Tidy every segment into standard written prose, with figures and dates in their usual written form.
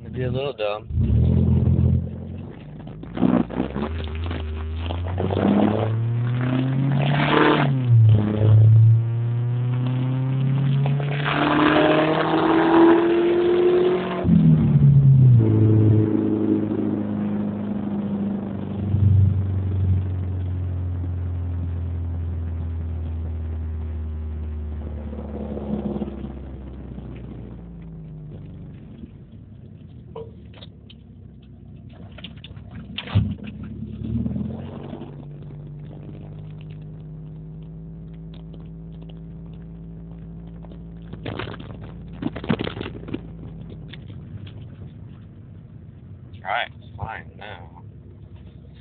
It'd be a little dumb. Alright, it's fine now.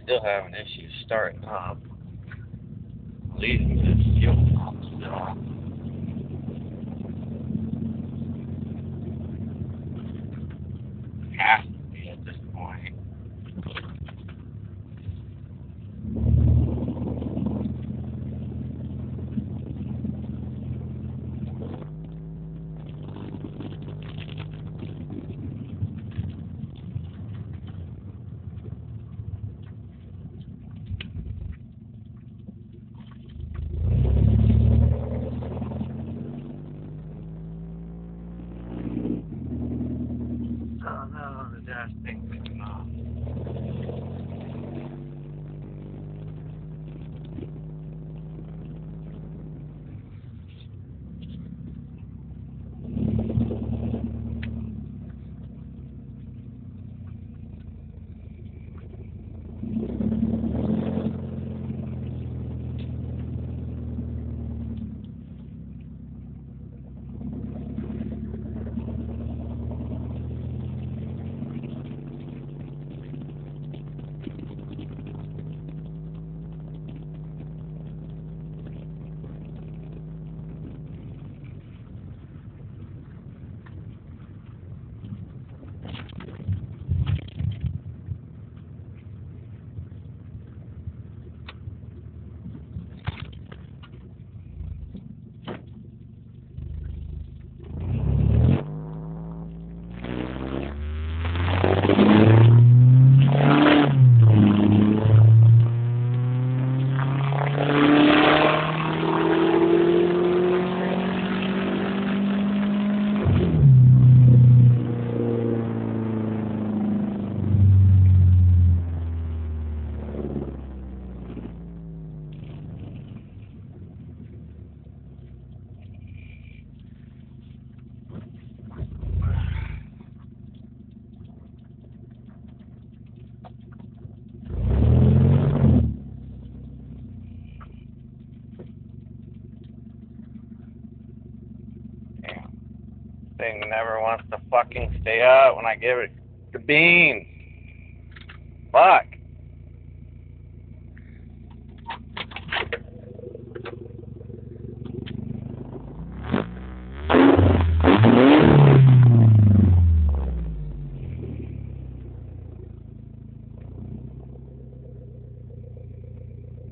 Still having issues starting up. Leading to this fuel pump still. Has to be at this point. Oh no, the dash thing's coming off. Thing never wants to fucking stay up when I give it the bean. Fuck.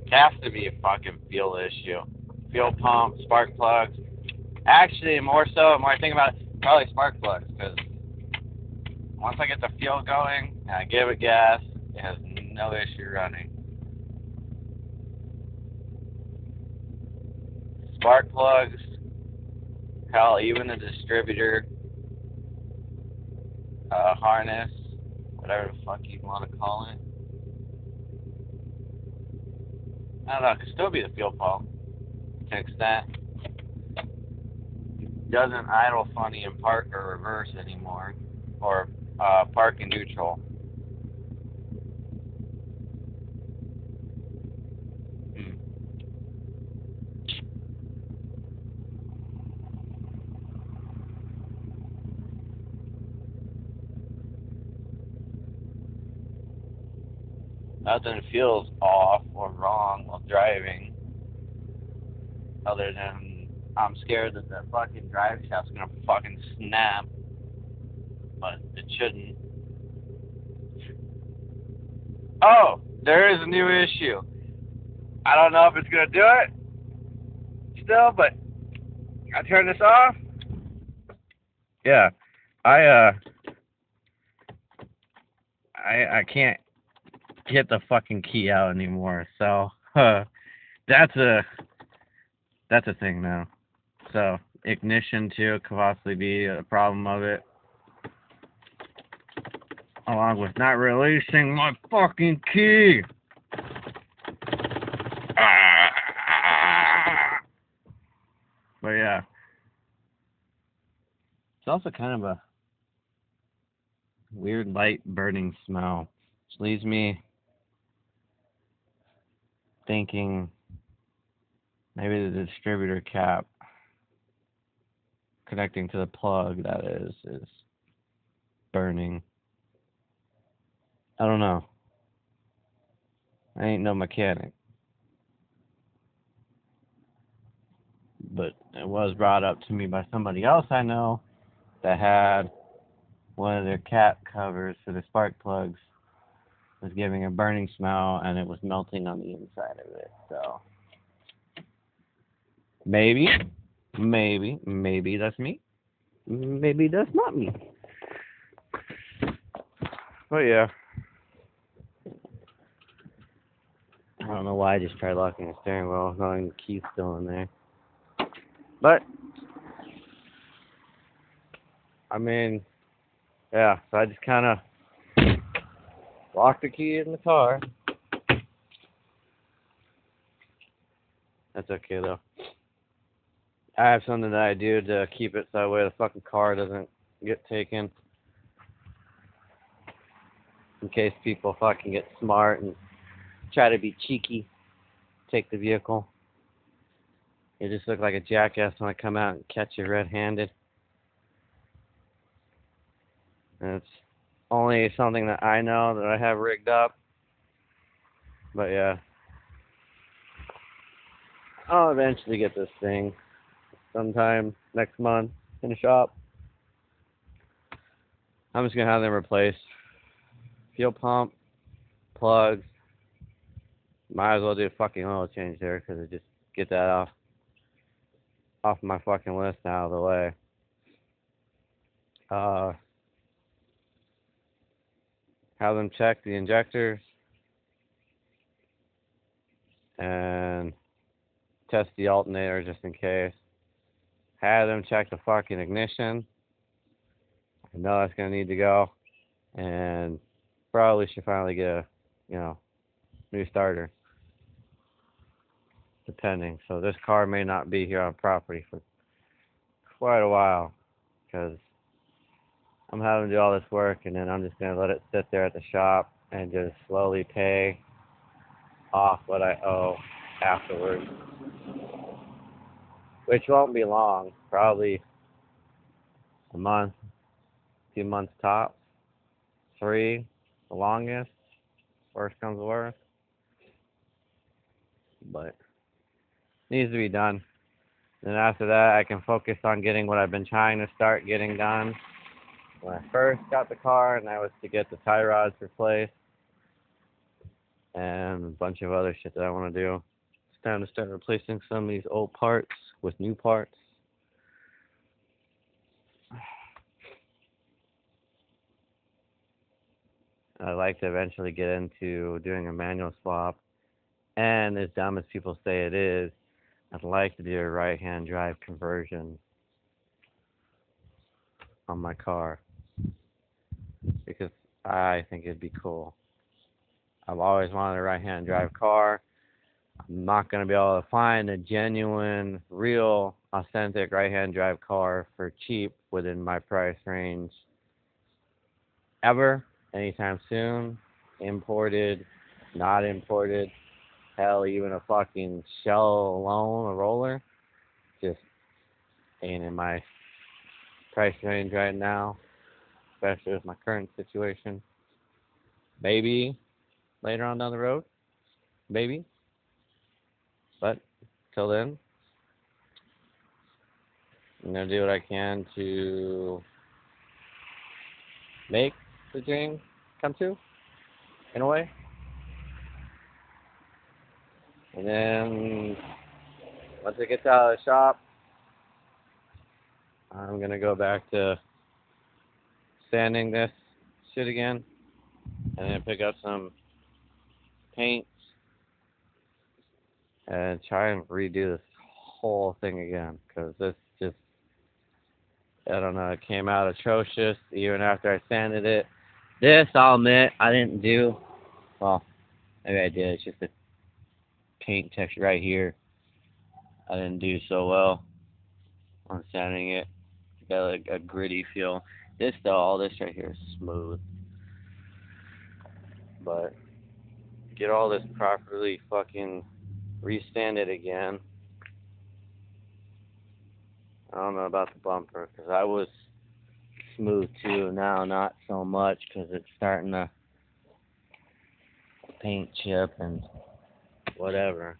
Has to be a fucking fuel issue. Fuel pump, spark plugs. Actually, more so, the more I think about it, probably spark plugs, because once I get the fuel going and I give it gas, it has no issue running. Spark plugs, hell, even the distributor, harness, whatever the fuck you want to call it. I don't know, it could still be the fuel pump to an extent. Doesn't idle funny in park or reverse anymore, or park in neutral. Nothing feels off or wrong while driving, other than I'm scared that the fucking drive shaft's gonna fucking snap, but it shouldn't. Oh, there is a new issue. I don't know if it's gonna do it still, but I turn this off. Yeah, I I can't get the fucking key out anymore. So that's a thing now. So ignition too could possibly be a problem of it, along with not releasing my fucking key. But yeah, it's also kind of a weird light burning smell, which leaves me thinking maybe the distributor cap connecting to the plug, that is burning. I don't know. I ain't no mechanic. But it was brought up to me by somebody else I know that had one of their cap covers for the spark plugs was giving a burning smell, and it was melting on the inside of it. So maybe that's me. Maybe that's not me. But yeah, I don't know why I just tried locking the steering wheel, knowing the key's still in there. But I mean, yeah. So I just kind of locked the key in the car. That's okay though. I have something that I do to keep it so that way the fucking car doesn't get taken. In case people fucking get smart and try to be cheeky, take the vehicle. You just look like a jackass when I come out and catch you red-handed. And it's only something that I know that I have rigged up. But yeah, I'll eventually get this thing sometime next month in the shop. I'm just gonna have them replace fuel pump, plugs. Might as well do a fucking oil change there, because I just get that off my fucking list and out of the way. Have them check the injectors and test the alternator just in case. Have them check the fucking ignition. I know that's gonna need to go, and probably should finally get a, new starter, depending. So this car may not be here on property for quite a while, because I'm having to do all this work, and then I'm just gonna let it sit there at the shop and just slowly pay off what I owe afterwards, which won't be long, probably a month, 2 months tops, 3, the longest, worst comes to worst. But needs to be done. Then after that, I can focus on getting what I've been trying to start getting done when I first got the car, and that was to get the tie rods replaced and a bunch of other shit that I want to do. It's time to start replacing some of these old parts with new parts. I'd like to eventually get into doing a manual swap, and as dumb as people say it is, I'd like to do a right-hand drive conversion on my car, because I think it'd be cool. I've always wanted a right-hand drive car. I'm not going to be able to find a genuine, real, authentic right-hand drive car for cheap within my price range ever, anytime soon. Imported, not imported, hell, even a fucking shell alone, a roller, just ain't in my price range right now, especially with my current situation. Maybe later on down the road, maybe. But till then, I'm gonna do what I can to make the dream come true, in a way. And then once it gets out of the shop, I'm gonna go back to sanding this shit again. and then pick up some paint and try and redo this whole thing again, because this just, I don't know, it came out atrocious even after I sanded it. This, I'll admit, I didn't do, well, maybe I did, it's just the paint texture right here. I didn't do so well on sanding it. It got like a gritty feel. This though, all this right here is smooth. But get all this properly fucking re-sanded again. I don't know about the bumper, because I was smooth too. Now not so much, because it's starting to paint chip and whatever.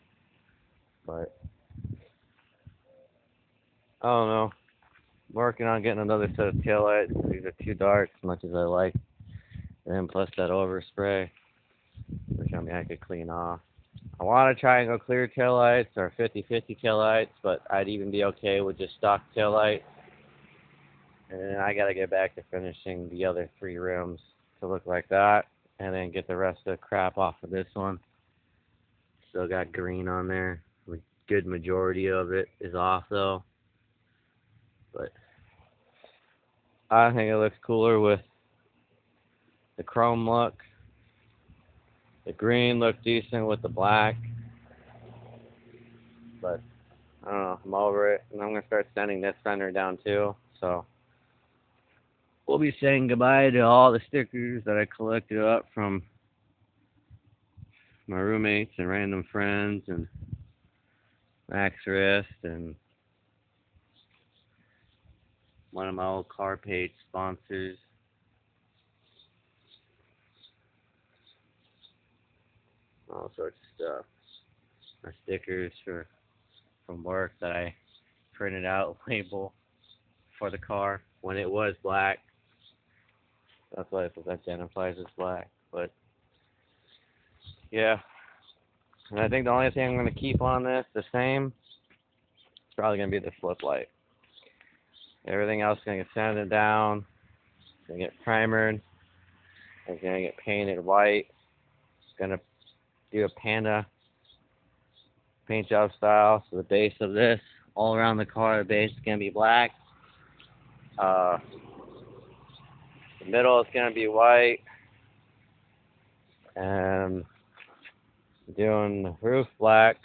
But I don't know. I'm working on getting another set of taillights. These are too dark as much as I like. And then plus that overspray, which I mean I could clean off. I want to try and go clear taillights or 50/50 taillights, but I'd even be okay with just stock taillights. And then I got to get back to finishing the other 3 rims to look like that, and then get the rest of the crap off of this one. Still got green on there. A good majority of it is off though. But I think it looks cooler with the chrome look. The green looked decent with the black. But I don't know, I'm over it. And I'm going to start sanding this fender down too. So we'll be saying goodbye to all the stickers that I collected up from my roommates and random friends and Max Wrist and one of my old car page sponsors. All sorts of stuff. My stickers from work that I printed out a label for the car when it was black. That's why it identifies as black. But yeah. And I think the only thing I'm going to keep on this the same is probably going to be the flip light. Everything else is going to get sanded down. It's going to get primered. It's going to get painted white. It's going to do a Panda paint job style. So the base of this, all around the car, the base is going to be black. The middle is going to be white. And doing the roof black.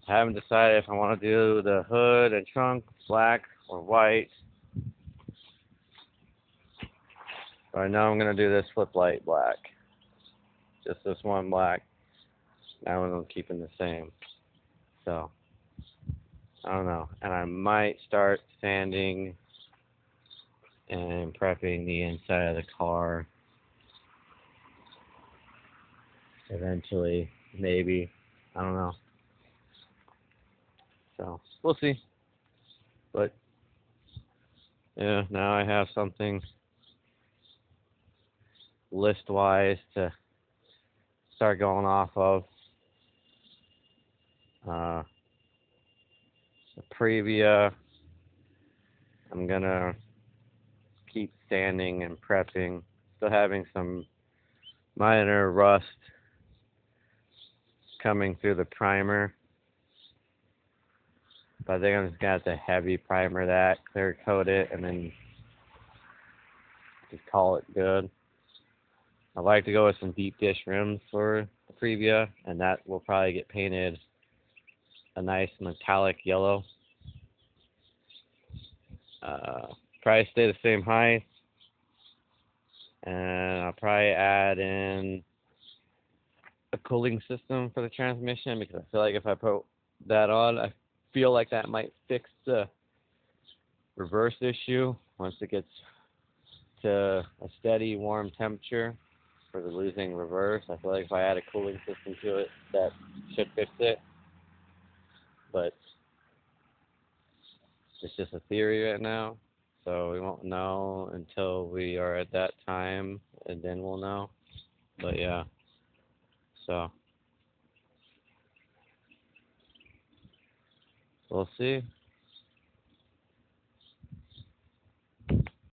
I haven't decided if I want to do the hood and trunk black or white. But I know I'm going to do this flip light black. Just this one black. That one I'm keeping the same. So, I don't know. And I might start sanding and prepping the inside of the car. Eventually, maybe. I don't know. So, we'll see. But, yeah, now I have something list-wise to start going off of. The Previa, I'm going to keep sanding and prepping. Still having some minor rust coming through the primer. But I think I'm just going to have to heavy primer that, clear coat it, and then just call it good. I'd like to go with some deep dish rims for the Previa, and that will probably get painted a nice metallic yellow. Probably stay the same height, and I'll probably add in a cooling system for the transmission, because I feel like if I put that on, I feel like that might fix the reverse issue once it gets to a steady warm temperature for the losing reverse. I feel like if I add a cooling system to it, that should fix it. But it's just a theory right now, so we won't know until we are at that time, and then we'll know. But yeah, so we'll see.